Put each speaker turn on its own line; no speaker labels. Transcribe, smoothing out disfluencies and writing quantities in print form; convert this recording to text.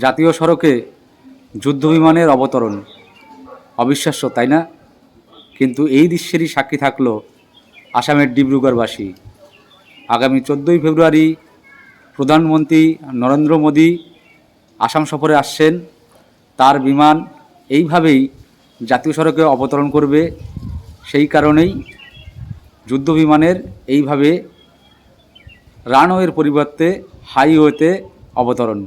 জাতীয় সড়কে যুদ্ধবিমানের অবতরণ অবিশ্বাস্য, তাই না? কিন্তু এই দৃশ্যেরই সাক্ষী থাকলো আসামের ডিব্রুগড়বাসী। আগামী 14ই ফেব্রুয়ারি প্রধানমন্ত্রী নরেন্দ্র মোদী আসাম সফরে আসছেন। তার বিমান এইভাবেই জাতীয় সড়কে অবতরণ করবে। সেই কারণেই যুদ্ধবিমানের এইভাবে রানওয়ের পরিবর্তে হাইওয়েতে অবতরণ।